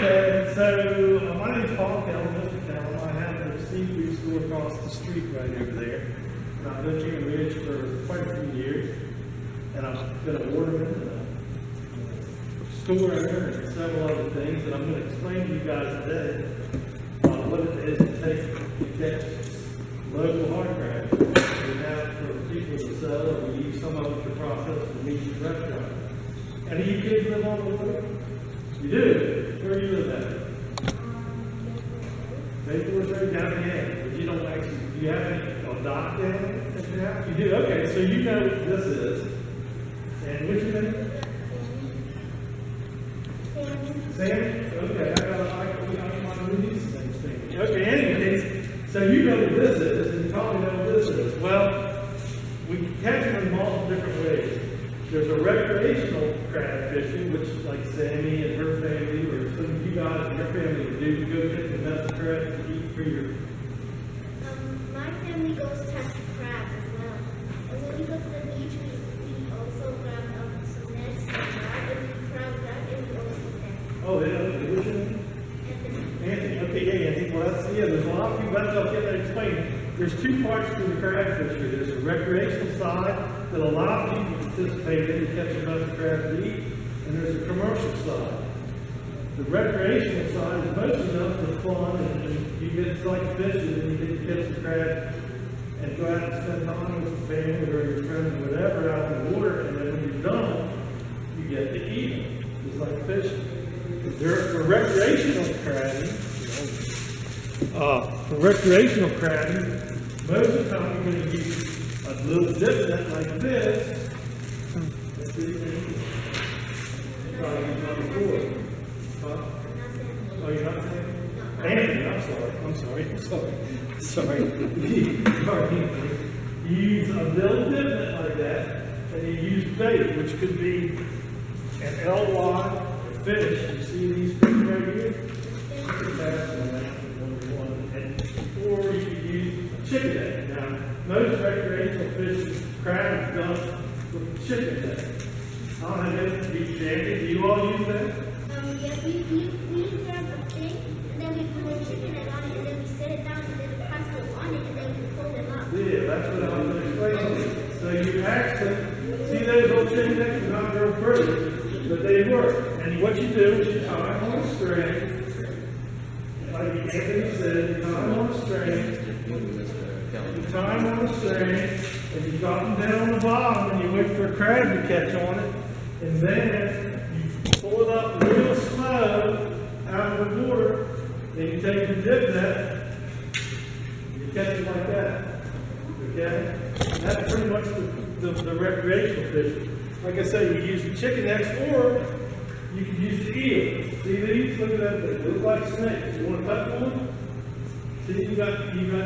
Okay, so my name's Paul Kellam, Mr. Kellam. I have the seafood store across the street right over there. And I've lived here in Ridge for quite a few years. And I've been a waterman and a store owner and several other things. And I'm going to explain to you guys today what it is to catch local hard crabs. We have for people to sell, or we use some of it to process for meat and restaurants. Any of you kids live on the water? You do? Where do you live at? Maybe we're down the end, but you don't actually, do you have any dock down at your house? You do? Okay, so you know what this is. And what's your name? Sam? Okay, I might know these things. Okay, anyways, so you know what this is, and you probably know what this is. Well, we can catch them in multiple different ways. There's a recreational crab fishing, which like Sammy and her family, or some of you guys and your family would do to go get the best crab to eat for your... My family goes to catch crabs as well. And when we go to the beach, we also grab some nets and we crab and we also catch. Oh, yeah, what's your name? Anthony. Okay, yeah, Anthony. Well, there's a lot of people, that's what I'll get that explained. There's two parts to the crab fishery. There's a recreational side that a lot of people participate in to catch a bunch of crabs to eat, and there's a commercial side. The recreational side is mostly enough for fun, and you get like fishing, and you get to catch the crab and go out and spend time with the family or your friends or whatever out in the water, and then when you're done, you get to eat them, just like fishing. For recreational crabbing, most of the time you're going to use a little dip net like this. Let's see if you probably used one before. Huh? Oh, you're not saying? Anthony, I'm sorry. You use a little dip net like that, and you use bait, which could be an LY fish. You see these fish right here? Or you could use a chicken egg. Now, most recreational fishing crab is done with chicken egg. I don't know if it's beef jacket. Do you all use that? Yes, we grab a thing, and then we put a chicken egg on it, and then we set it down, and then the crabs go on it, and then we pull them up. Yeah, that's what I was explaining. So you actually, see those little chicken eggs are not real pretty, but they work. And what you do is you tie them on a string. Like Anthony said, you tie them on a string, and you drop them down on the bottom, and you wait for a crab to catch on it, and then you pull it up real slow out of the water, and you take the dip net, you catch it like that. Okay? And that's pretty much the recreational fishing. Like I said, you use the chicken nets, or you can use the eels. See these? Look at that. They look like snakes. You want to touch one? See, you got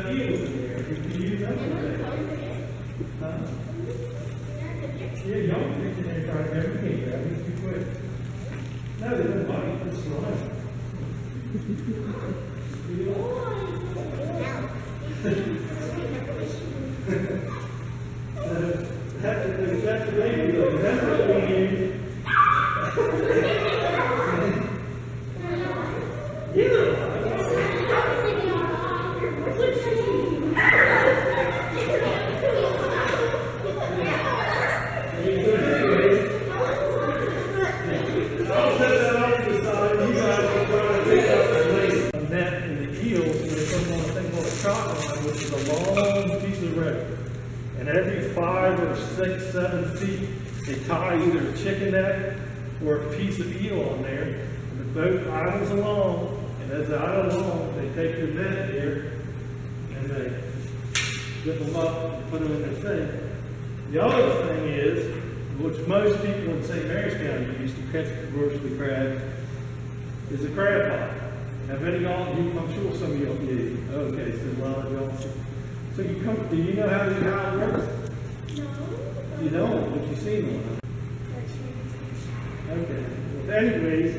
eels in there. You can use that one. Huh? Yeah, y'all can get in there and try to grab it. Grab it too quick. No, they don't bite. It's slime. That's the baby though. That's what we use. Which is a long piece of rope, and every 5 or 6, 7 feet, they tie either a chicken net or a piece of eel on there, and the boat idles along, and as they idle along, they take their net here, and they dip them up and put them in their thing. The other thing is, which most people in St. Mary's County use to catch commercially crab, is a crab pot. Have any of y'all, I'm sure some of y'all do. Okay, so a lot of y'all. So you come, do you know how it works? No. You don't, but you've seen one. Okay. Well, anyways,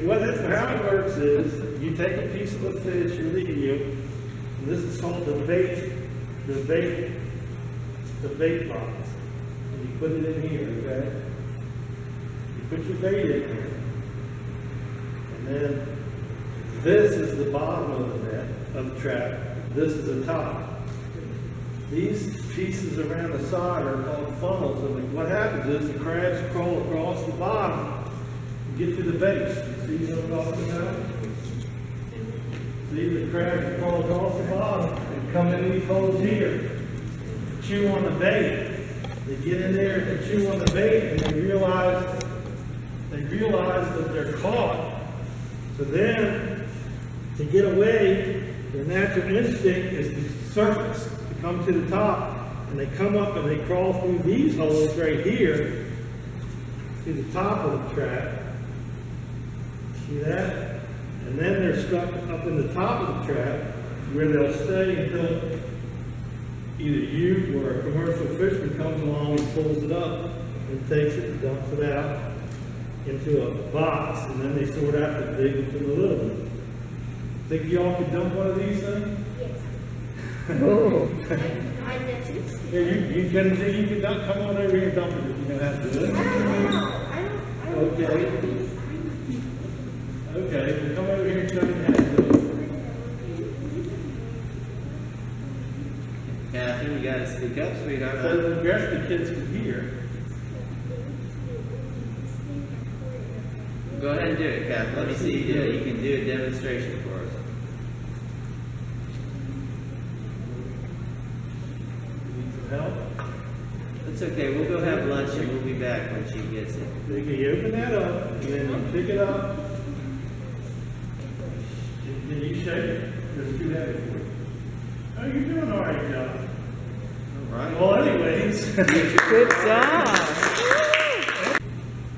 how it works is, you take a piece of the fish or the eel, and this is called the bait box. And you put it in here, okay? You put your bait in here. And then This is the bottom of the net, of the trap. This is the top. These pieces around the side are called funnels, and what happens is the crabs crawl across the bottom and get to the base. You see what I'm talking about? See, the crabs crawl across the bottom and come in these holes here, chew on the bait. They get in there and chew on the bait, and they realize that they're caught. So then, to get away, their natural instinct is to surface, to come to the top, and they come up and they crawl through these holes right here to the top of the trap. See that? And then they're stuck up in the top of the trap, where they'll stay until either you or a commercial fisherman comes along and pulls it up and takes it and dumps it out into a box, and then they sort out the big ones and the little ones. Think y'all could dump one of these things? Yes. Oh. I bet you. Yeah, you can dump, come on over here and dump it if you know how to do it. I don't. Okay. Okay, well, come over here and show me how to do it. Catherine, you gotta speak up, sweetheart. So the rest of the kids can hear. Go ahead and do it, Catherine. Let me see you do it. You can do a demonstration for us. Need some help? It's okay. We'll go have lunch and we'll be back when she gets it. You open that up, and then you pick it up. Can you shake it? Because it's too heavy for you. Oh, you're doing all right, John. All right. Well, anyways. Good job.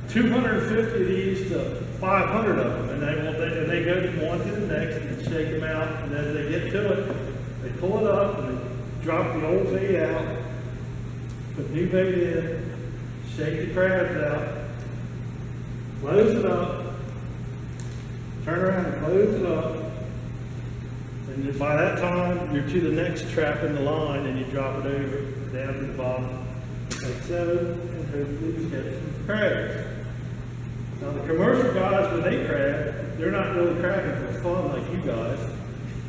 250 of these to 500 of them, and they go from one to the next and shake them out, and as they get to it, they pull it up and they drop the old bait out, put new bait in, shake the crabs out, close it up, turn around and close it up, and by that time you're to the next trap in the line, and you drop it over down to the bottom like so, and hopefully you get some crabs. Now the commercial guys, when they crab, they're not really crabbing for fun like you guys.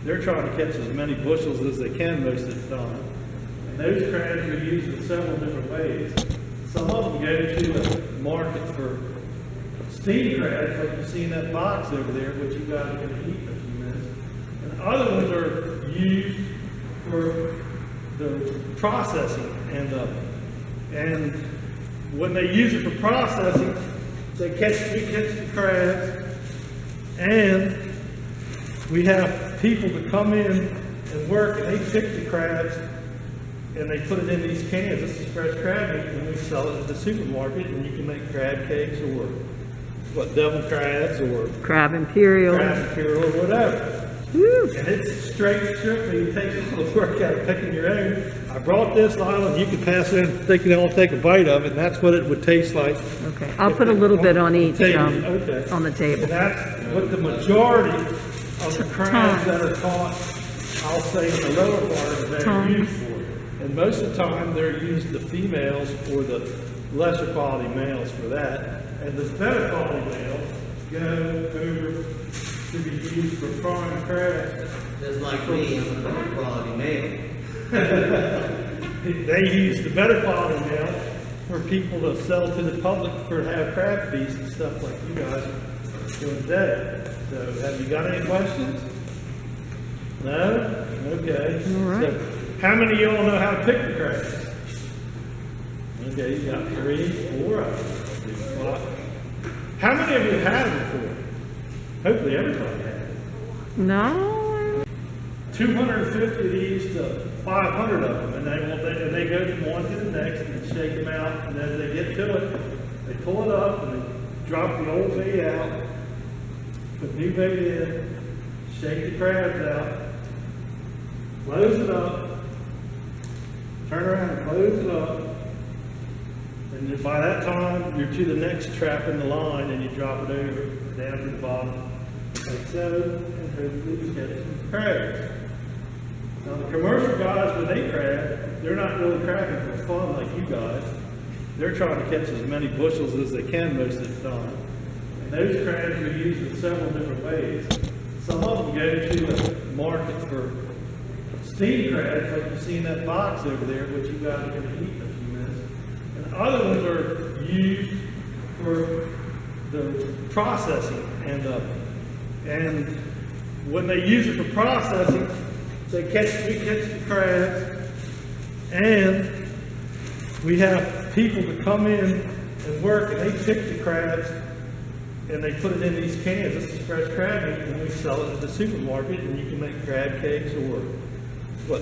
They're trying to catch as many bushels as they can most of the time. And those crabs are used in several different ways. Some of them go to a market for steam crabs, like you see in that box over there, which you guys are going to eat in a few minutes. And other ones are used for the processing end of it. And when they use it for processing, we catch the crabs, and we have people that come in and work, and they pick the crabs, and they put it in these cans. This is fresh crab meat, and we sell it at the supermarket, and you can make crab cakes or devil crabs or Crab Imperial. or whatever. Woo. And it's strictly, it takes a little work out of picking your own. I brought this, Lila, and you can pass it in, they can all take a bite of it, and that's what it would taste like. Okay, I'll put a little bit on each, Okay. on the table. And that's what the majority of the crabs that are caught, I'll say in the lower part, they're Tongues. used for. And most of the time, they're used the females or the lesser quality males for that. And the better quality males go over to be used for frying crabs. Just like me, I'm a better quality male. They use the better quality male for people to sell to the public for to have crab feasts and stuff like you guys are doing today. So have you got any questions? No? Okay. All right. So how many of y'all know how to pick the crabs? Okay, you got 3, 4. How many of you have had them before? Hopefully everybody has. No. 250 of these to 500 of them, and they go from one to the next and shake them out, and as they get to it, they pull it up and they drop the old bait out, put new bait in, shake the crabs out, close it up, turn around and close it up, and by that time you're to the next trap in the line, and you drop it over down to the bottom like so, and hopefully you get some crabs. Now the commercial guys, when they crab, they're not really crabbing for fun like you guys. They're trying to catch as many bushels as they can most of the time. And those crabs are used in several different ways. Some of them go to the market for steam crabs, like you see in that box over there, which you guys are going to eat in a few minutes. And other ones are used for the processing, and when they use it for processing, we catch the crabs, and we have people that come in and work, and they pick the crabs, and they put it in these cans. This is fresh crab meat, and we sell it at the supermarket, and you can make crab cakes or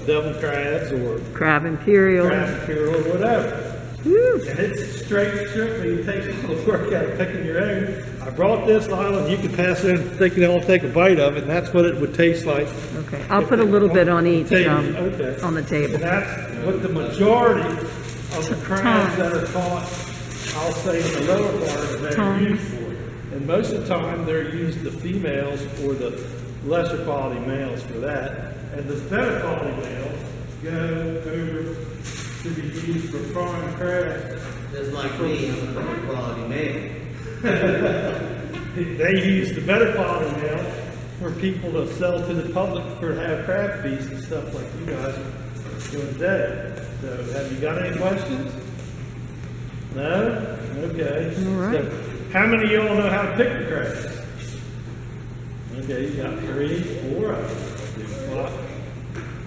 devil crabs or Crab imperial. or whatever. Woo. And it's strictly, it takes a little work out of picking your own. I brought this, Lila, and you can pass it in, they can all take a bite of it, and that's what it would taste like. Okay, I'll put a little bit on each, Okay. on the table. And that's what the majority of the crabs that are caught, I'll say in the lower part, they're Tongues. used for. And most of the time, they're used the females or the lesser quality males for that. And the better quality males go over to be used for prime crabs. Just like me, I'm a better quality male. They use the better quality male for people to sell to the public for have crab feasts and stuff like you guys are doing today. So have you got any questions? No? Okay. All right. So, how many of y'all know how to pick the crabs? Okay, you got 3, 4 of them. Well,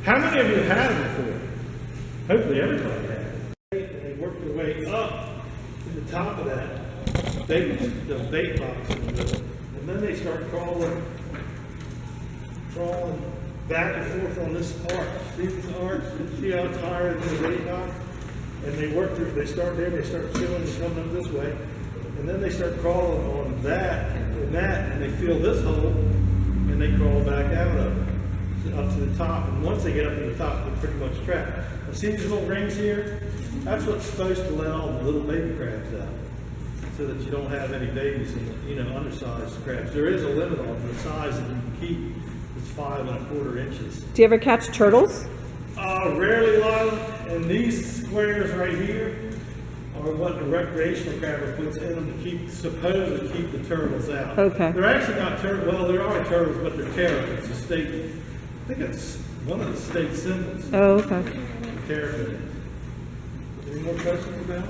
how many of you have had them before? Hopefully everybody has. And they work their way up to the top of that bait box in the middle. And then they start crawling back and forth on this arch. See this arch? See how it's higher than the bait box? And they work through, they start there, they start chilling and coming up this way. And then they start crawling on that, and they feel this hole, and they crawl back out of it, up to the top. And once they get up to the top, they're pretty much trapped. Now, see these little rings here? That's what's supposed to let all the little baby crabs out, so that you don't have any babies in undersized crabs. There is a limit on the size that you can keep. It's 5 1/4 inches. Do you ever catch turtles? Rarely, Lila. And these squares right here are what the recreational crabber puts in them to keep, supposedly keep the turtles out. Okay. They're actually not turtles. Well, there are turtles, but they're terrapins. The state, I think it's one of the state symbols. Oh, okay. Terrapin. Any more questions about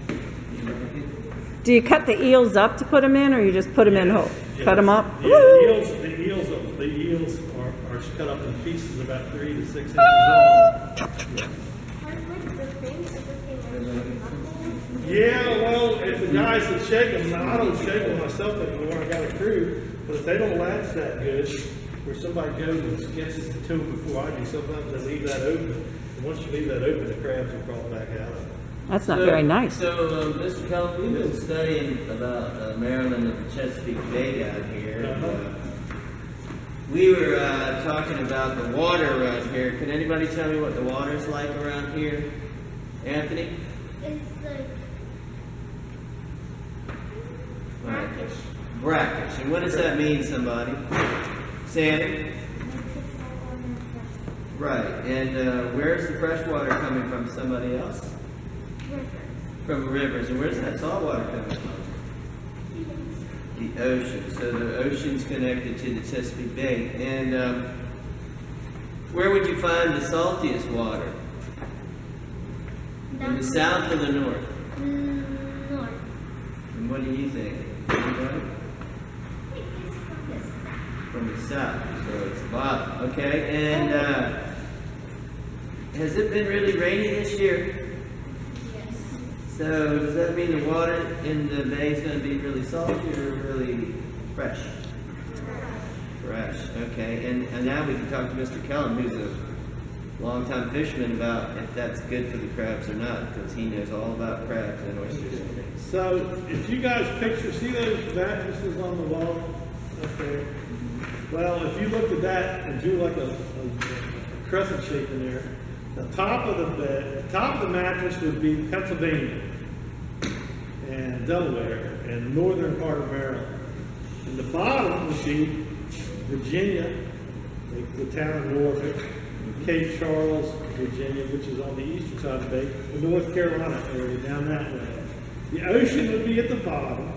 it? Do you cut the eels up to put them in, or you just put them in whole? Yes. Cut them up? Yeah, the eels are cut up in pieces about 3 to 6 inches long. Yeah, well, if the guys that shake them, now I don't shake them myself anymore, I got a crew, but if they don't latch that good, where somebody goes and gets to them before I do, sometimes they leave that open. And once you leave that open, the crabs will crawl back out of it. That's not very nice. So, Mr. Kellam, we've been studying about Maryland and the Chesapeake Bay down here. We were talking about the water around here. Can anybody tell me what the water's like around here? Anthony? It's like brackish. Brackish. And what does that mean, somebody? Sandy? Right. And where's the fresh water coming from? Somebody else? Rivers. From rivers. And where's that salt water coming from? The ocean. So the ocean's connected to the Chesapeake Bay. And where would you find the saltiest water? In the south or the north? North. And what do you think? Anybody? It's from the south. From the south. So it's the bottom. Okay. And has it been really rainy this year? Yes. So does that mean the water in the bay is going to be really salty or really fresh? Fresh, okay. And now we can talk to Mr. Kellam, who's a longtime fisherman, about if that's good for the crabs or not, because he knows all about crabs and oysters. So if you guys picture, see those mattresses on the wall up there? Well, if you looked at that and drew like a crescent shape in there, the top of the bed, the top of the mattress would be Pennsylvania and Delaware and the northern part of Maryland. And the bottom would be Virginia, the town of Norfolk, Cape Charles, Virginia, which is on the eastern side of the bay, the North Carolina area down that way. The ocean would be at the bottom.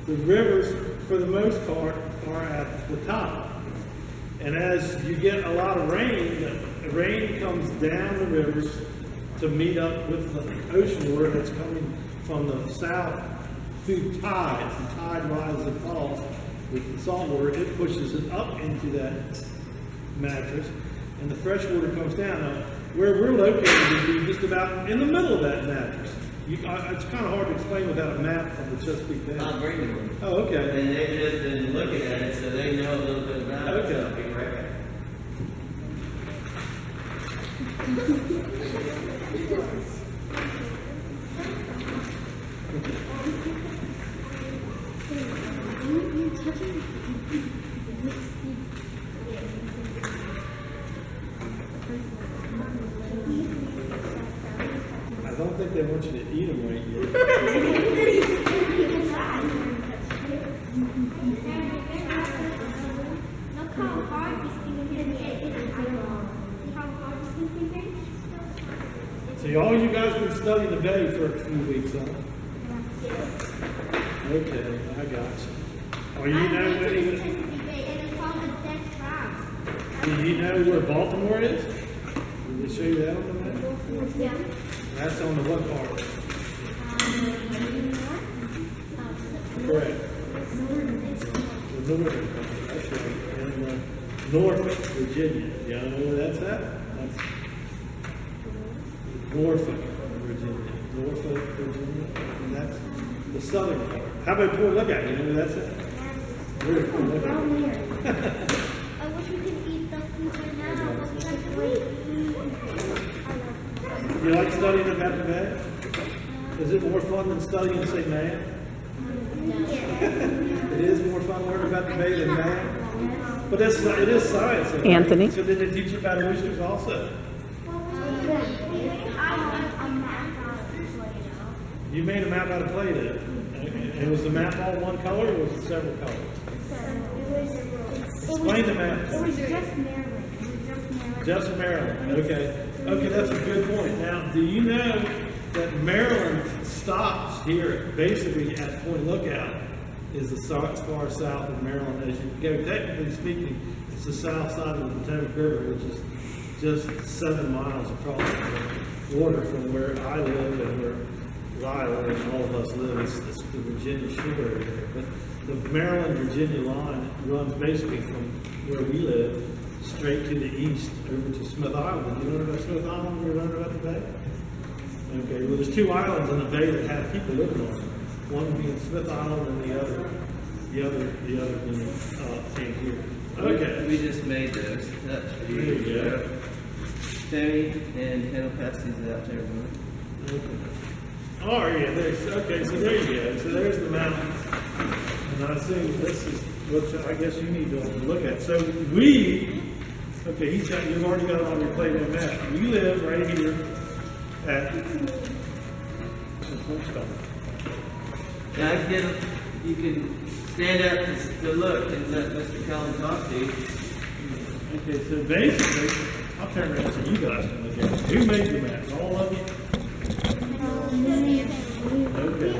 The rivers, for the most part, are at the top. And as you get a lot of rain, the rain comes down the rivers to meet up with the ocean water that's coming from the south through tides. The tide rises and falls with the salt water. It pushes it up into that mattress, and the fresh water comes down. Now, where we're located would be just about in the middle of that mattress. It's kind of hard to explain without a map from the Chesapeake Bay. I'll bring you one. Oh, okay. And they've just been looking at it, so they know a little bit about it. Okay. So I'll be right back. I don't think they want you to eat them right yet. Look how hard this thing is. See how hard this thing is? So all you guys been studying the bay for a few weeks, huh? Okay, I got you. Are you know do you know where Baltimore is? Did they show you that on the map? Yeah. That's on the what part? Correct. The northern part, that's right. And Norfolk, Virginia. Y'all know where that's at? That's Norfolk, Virginia. Norfolk, Virginia. And that's the southern part. How about Port Lookout? You know where that's at? Where's Port Lookout? I wish we could eat the food right now, but we have to wait. You like studying about the bay? Is it more fun than studying, say, math? It is more fun learning about the bay than math? But it is science. Right? Anthony? So did they teach you about oysters also? You made a map out of Play-Doh. And was the map all one color or was it several colors? Explain the map. It was just Maryland. Just Maryland, okay. Okay, that's a good point. Now, do you know that Maryland stops here, basically at Point Lookout, is the far south of Maryland as you go. Technically speaking, it's the south side of the Potomac River, which is just 7 miles across the water from where I live and where Lila and all of us live. It's the Virginia shore area. But the Maryland-Virginia line runs basically from where we live straight to the east over to Smith Island. You know about Smith Island? You learned about the bay? Okay, well there's 2 islands in the bay that have people living on them. One being Smith Island and the other being Tangier. Okay. We just made those. That's for There you. you go. Tammy and Ken will pass these out to everyone. Okay. Oh yeah, okay, so there you go. So there's the mountains. And I assume this is what I guess you need to look at. So you've already got it on your Play-Doh map. We live right here at Now, you can stand up to look and let Mr. Kellam talk to you. Okay, so basically, I'll turn around so you guys can look at it. Who made the map? All of you? Okay.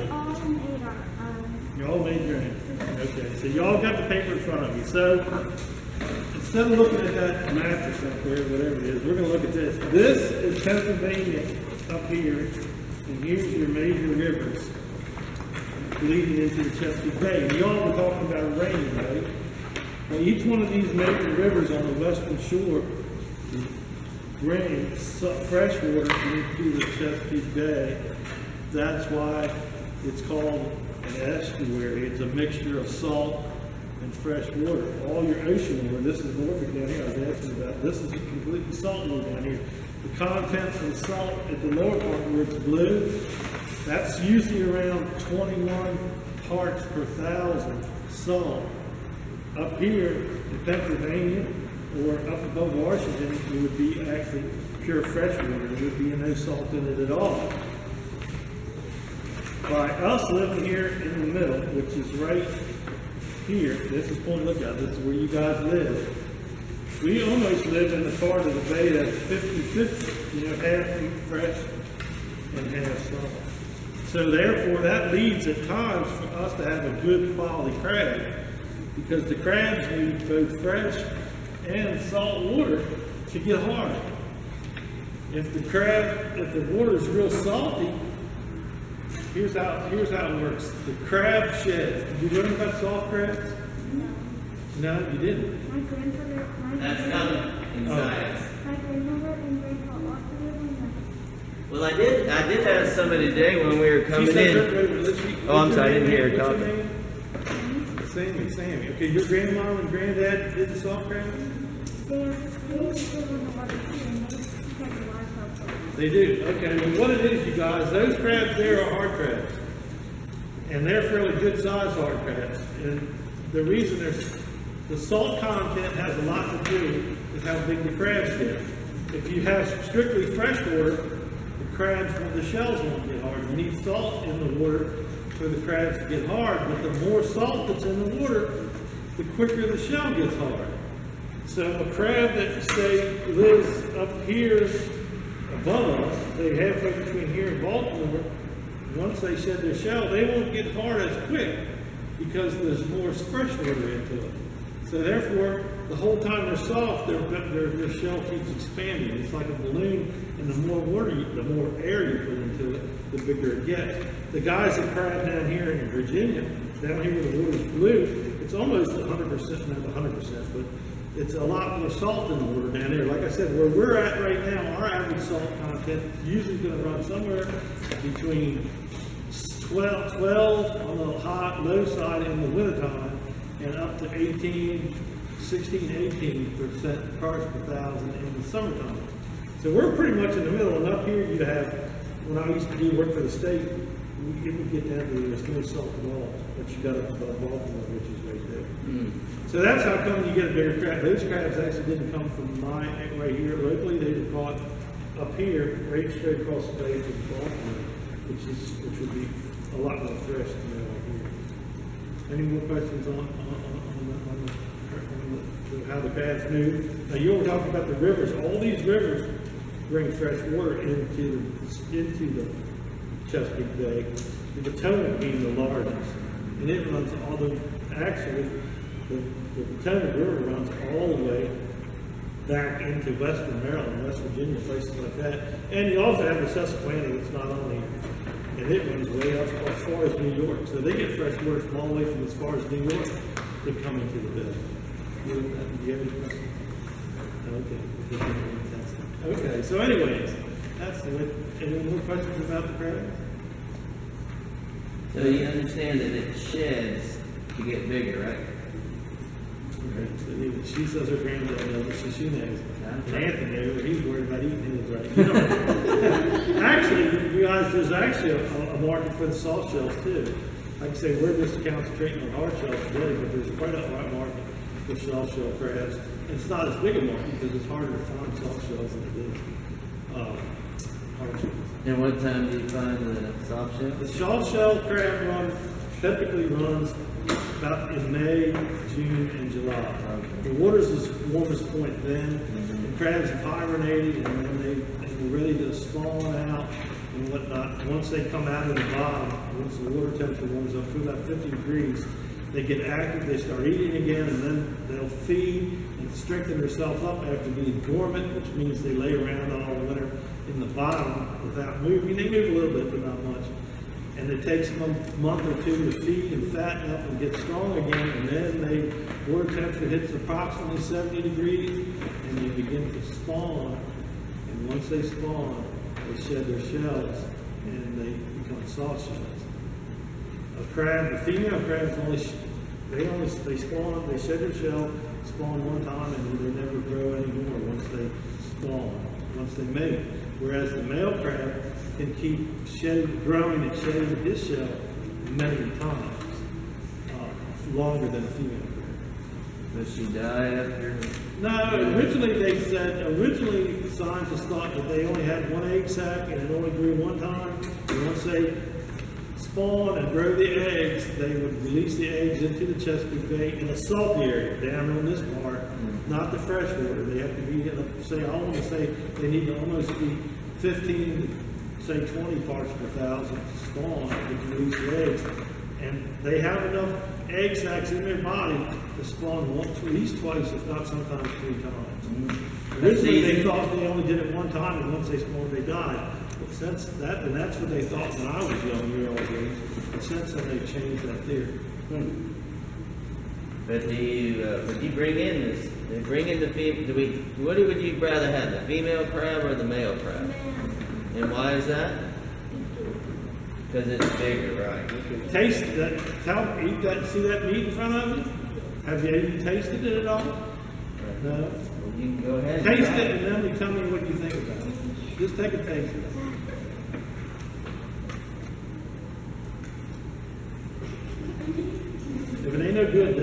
You all made your own. Okay, so y'all got the paper in front of you. So instead of looking at that mattress up there, whatever it is, we're going to look at this. This is Pennsylvania up here, and here's your major rivers leading into the Chesapeake Bay. And y'all were talking about rain, right? Well, each one of these major rivers on the western shore bring fresh water into the Chesapeake Bay. That's why it's called an estuary. It's a mixture of salt and fresh water. All your ocean water, this is Norfolk down here, I was asking about, this is completely salt water down here. The contents of the salt at the lower part where it's blue, that's usually around 21 parts per thousand salt. Up here in Pennsylvania or up above Washington, it would be actually pure fresh water. There would be no salt in it at all. By us living here in the middle, which is right here, this is Point Lookout, this is where you guys live. We almost live in the part of the bay that's 50-50, half fresh and half salt. So therefore, that leads at times for us to have a good quality crab, because the crabs need both fresh and salt water to get hard. If the water is real salty, here's how it works. The crab sheds. Did you learn about salt crabs? No, you didn't. My grandfather, That's coming in science. my grandmother and grandpa also live on Well, I did have somebody today when we were She coming said in. Oh, I'm sorry, I didn't hear her What's talking. your name? Sammy. Okay, your grandmom and granddad did the salt crabs? They live on the water too, and they have a lot of help. They do. Okay, well, what it is, you guys, those crabs there are hard crabs. And they're fairly good sized hard crabs. And the reason the salt content has a lot to do with how big the crabs get. If you have strictly fresh water, the crabs, the shells won't get hard. You need salt in the water for the crabs to get hard, but the more salt that's in the water, the quicker the shell gets hard. So a crab that, say, lives up here above us, say halfway between here and Baltimore, once they shed their shell, they won't get hard as quick because there's more fresh water into it. So therefore, the whole time they're soft, their shell keeps expanding. It's like a balloon, and the more water, the more air you put into it, the bigger it gets. The guys that crab down here in Virginia, down here where the water's blue, it's almost 100%, not 100%, but it's a lot more salt in the water down there. Like I said, where we're at right now, our average salt content is usually going to run somewhere between 12 on the hot, low side in the wintertime, and up to 16-18% parts per thousand in the summertime. So we're pretty much in the middle, and up here you have, when I used to do work for the state, it would get down to there's no salt at all, but you got up above Baltimore, which is right there. So that's how come you get a bigger crab. Those crabs actually didn't come from right here locally. They were caught up here, right straight across the bay from Baltimore, which would be a lot more fresh than right here. Any more questions on how the crabs move? Now you were talking about the rivers. All these rivers bring fresh water into the Chesapeake Bay. The Potomac being the largest, and it runs actually the Potomac River runs all the way back into western Maryland, West Virginia, places like that. And you also have the Susquehanna that's not only, and it runs way up as far as New York. So they get fresh water from all the way from as far as New York to come into the bay. Do you have any questions? Okay. Okay, so anyways, that's it. Any more questions about the crab? So you understand that it sheds to get bigger, right? She says her granddad knows, so she knows. And Anthony, he's worried about eating his right. You know, actually, you guys, there's actually a market for the soft shells too. Like I say, we're just concentrating on hard shells today, but there's quite a market for soft shell crabs. It's not as big a market because it's harder to find soft shells than it is hard shells. And what time do you find the soft shell? The soft shell crab typically runs about in May, June, and July. The water's the warmest point then. The crabs have hibernated, and then they're ready to spawn out and whatnot. Once they come out of the bottom, once the water temperature warms up to about 50 degrees, they get active, they start eating again, and then they'll feed and strengthen themselves up after being dormant, which means they lay around all winter in the bottom without moving. They move a little bit, but not much. And it takes them a month or two to feed and fatten up and get strong again, and then water temperature hits approximately 70 degrees, and they begin to spawn. And once they spawn, they shed their shells, and they become soft shells. A crab, the female crabs they spawn, they shed their shell, spawn one time, and they never grow anymore once they spawn, once they mate. Whereas the male crab can keep growing and shedding his shell many times, longer than a female crab. Does she die after? No, originally scientists thought that they only had one egg sac and it only grew one time. And once they spawn and grow the eggs, they would release the eggs into the Chesapeake Bay in a salty area, down on this part, not the fresh water. They have to be they need to almost be 15 to say 20 parts per thousand to spawn to release the eggs. And they have enough egg sacs in their body to spawn once, at least twice, if not sometimes 3 times. Originally, they thought they only did it 1 time, and once they spawned, they died. But since that, and that's what they thought when I was young, year-old age. But since then, they've changed that theory. But do you bring in this? They bring in the female. What would you rather have, the female crab or the male crab? And why is that? Because it's bigger, right? Taste that, eat that, see that meat in front of you? Have you even tasted it at all? No? Well, you can go ahead. Taste it and then you tell me what you think about it. Just take a taste of it. If it ain't no good,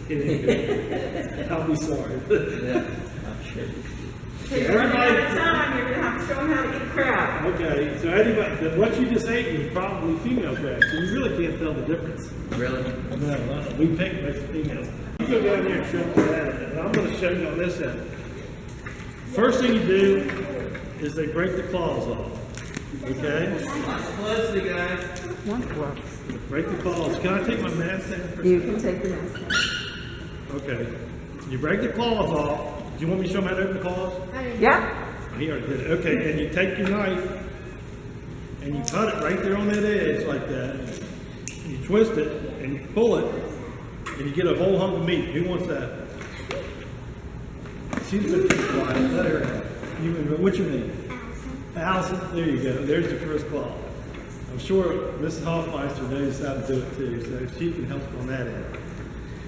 it ain't good. I'll be sorry. Yeah, I'm sure. Everybody at a time, you're gonna have to show them how to eat crab. Okay, so anybody, then what you just ate was probably female crab, so you really can't tell the difference. Really? No, we pick most females. You go down there and show them that, and I'm going to show you on this end. First thing you do is they break the claws off. Okay? Watch closely, guys. Break the claws. Can I take my mask down? You can take the mask off. Okay. You break the claws off. Do you want me to show them how to open the claws? Yeah. He already did it. Okay, and you take your knife and you cut it right there on that edge like that. You twist it and you pull it and you get a whole hunk of meat. Who wants that? She's been quiet. Let her have. What's your name? Allison. There you go. There's your first claw. I'm sure Mrs. Hoffmeister knows how to do it too, so she can help on that end.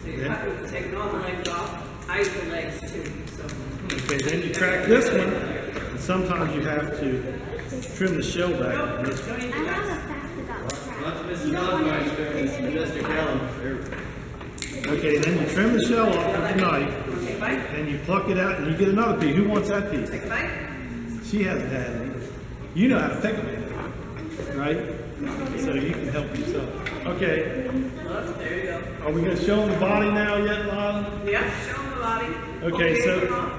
So you're happy with taking all the legs off. I use the legs too. So. Okay, then you crack this one, and sometimes you have to trim the shell back. on this one. I have a fact about crab. Watch Mrs. Hoffmeister and Mr. Kellam. Okay, then you trim the shell off with your knife, Okay, bite. and you pluck it out, and you get another piece. Who wants that piece? Take a bite. She hasn't had any. You know how to pick them, right? So you can help yourself. Okay, Look, there you go. are we going to show them the body now yet, Lila? Yeah, show them the body. Okay, so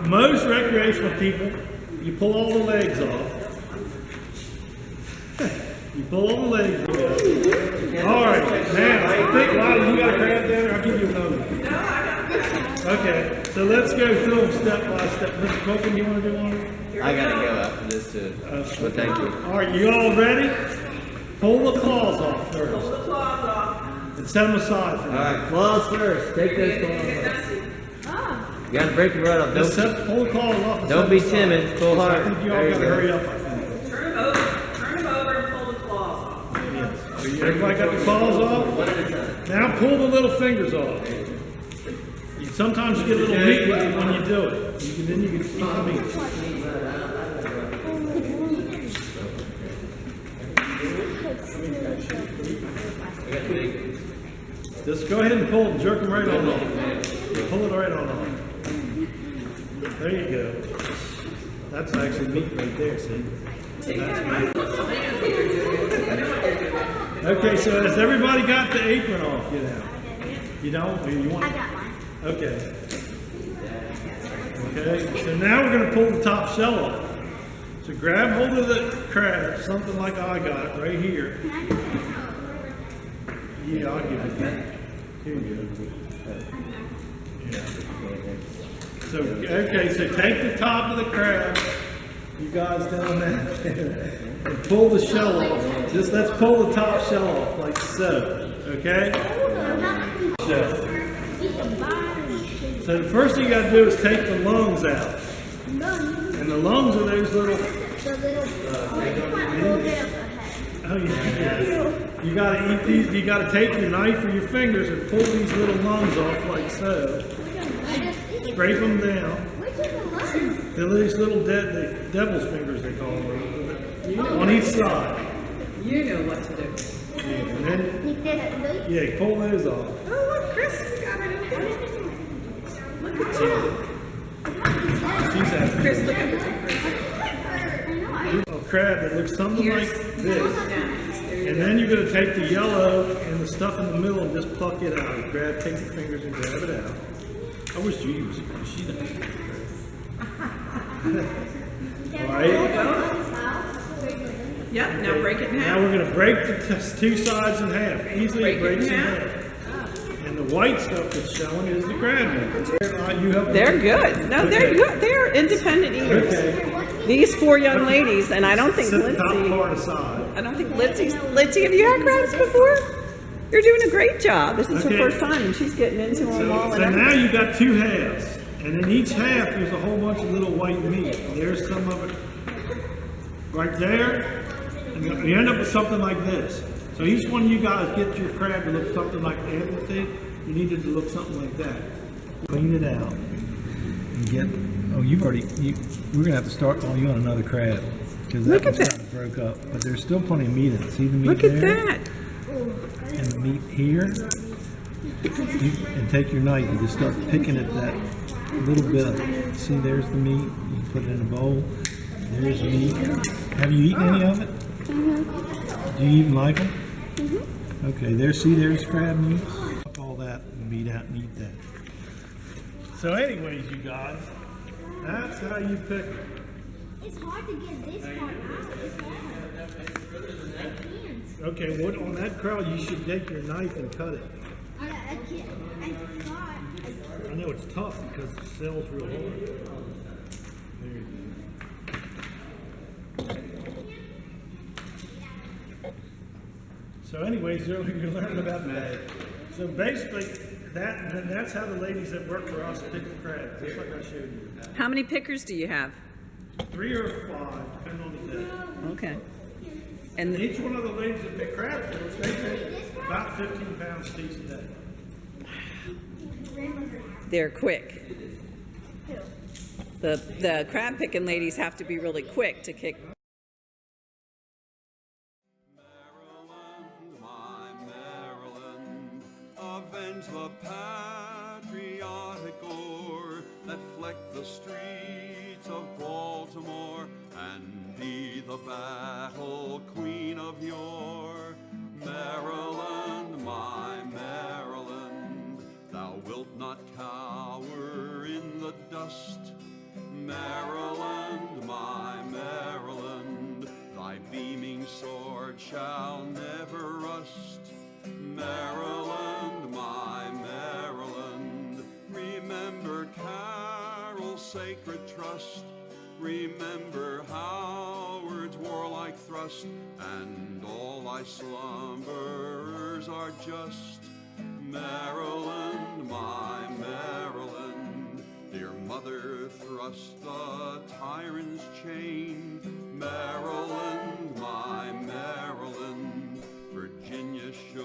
most recreational people, you pull all the legs off. You pull all the legs off. All right, now, I think, Lila, you got a crab there? I'll give you another. No, I got it. Okay, so let's go through them step by step. Mr. McQuilkin, you want to do one? I gotta go after this too. But thank you. All right, you all ready? Pull the claws off Pull first the claws off. and set them aside for All now. right, claws first. Take those Get claws off. messy. You gotta break the rut up. Just pull the claws off. And Don't set be them aside. timid. Pull hard. I think you all There you got to go. hurry up, I think. Turn them over and pull the claws off. Everybody got the claws off? One at a time. Now pull the little fingers off. Sometimes you get a little meat with it when you do it. Then you can eat the meat. Just go ahead and pull them, jerk them right on off. Pull it right on off. There you go. That's actually meat right there, see? Okay, so has everybody got the apron off, you know? You don't? Or you want? I got mine. Okay. Okay, so now we're going to pull the top shell off. So grab hold of the crab, something like I got it right here. Can I do that? Yeah, I'll give it that. Here you go. Yeah. So, okay, so take the top of the crab, you guys down there, and pull the shell off. Just let's pull the top shell off, like so, okay? So the first thing you gotta do is take the lungs out. And the lungs are those little, oh yeah. You gotta eat these, you gotta take your knife or your fingers and pull these little lungs off like so. Scrape them down. They're these little the devil's fingers they call them. On each side. You know what to do. Yeah, and then, yeah, pull those off. Oh, look, Chris got it okay. Look at you. She's happy. Chris, look at me. A crab that looks something like this. And then you're going to take the yellow and the stuff in the middle and just pluck it out. Take your fingers and grab it out. I wish Judy was here. She does. All right. Yep, now break it in Now we're half. gonna break the two sides in half. Easily Break it it breaks in in half. half. And the white stuff that's showing is the crab meat. You help They're good. No, they're Okay. good. They're independent eaters. Okay. These 4 young ladies, and I don't think Set the top Lindsay, part aside. I don't think Lindsay, have you had crabs before? You're doing a great job. This is her Okay. first time, and she's getting into them all So and now everything. you've got two halves. And in each half, there's a whole bunch of little white meat. There's some of it right there. And you end up with something like this. So each one of you guys get your crab to look something like Anthony. You need it to look something like that. Clean it out and get. Oh, we're gonna have to start calling you on another crab because that Look at one's that. kind of broke up. But there's still plenty of meat in it. See the meat Look at there that. and the meat here. And take your knife and just start picking at that little bit of it. See, there's the meat. You put it in a bowl. There's the meat. Have you eaten any of it? Do you even like them? Okay, there's crab meat. All that meat out and eat that. So anyways, you guys, that's how you pick it. It's hard to get this part out. It's hard. I can't. Okay, what on that crowd, you should take your knife and cut it. I can't. I thought. I know it's tough because it sells real hard. There you go. So anyways, you're learning about that. So basically, that's how the ladies that work for us pick the crab, just like I showed you. How many pickers do you have? 3 or 5, depending on the day. Okay. And And each one of the ladies that pick crab for us, they pick about 15 pounds a piece a day. they're quick. The crab picking ladies have to be really quick to kick. Maryland, my Maryland, avenge the patriotic gore that flecked the streets of Baltimore, and be the battle queen of yore. Maryland, my Maryland, thou wilt not cower in the dust. Maryland, my Maryland, thy beaming sword shall never rust. Maryland, my Maryland, remember Carroll's sacred trust. Remember Howard's warlike thrust, and all thy slumberers are just. Maryland, my Maryland, dear mother, thrust the tyrant's chain. Maryland, my Maryland, Virginia should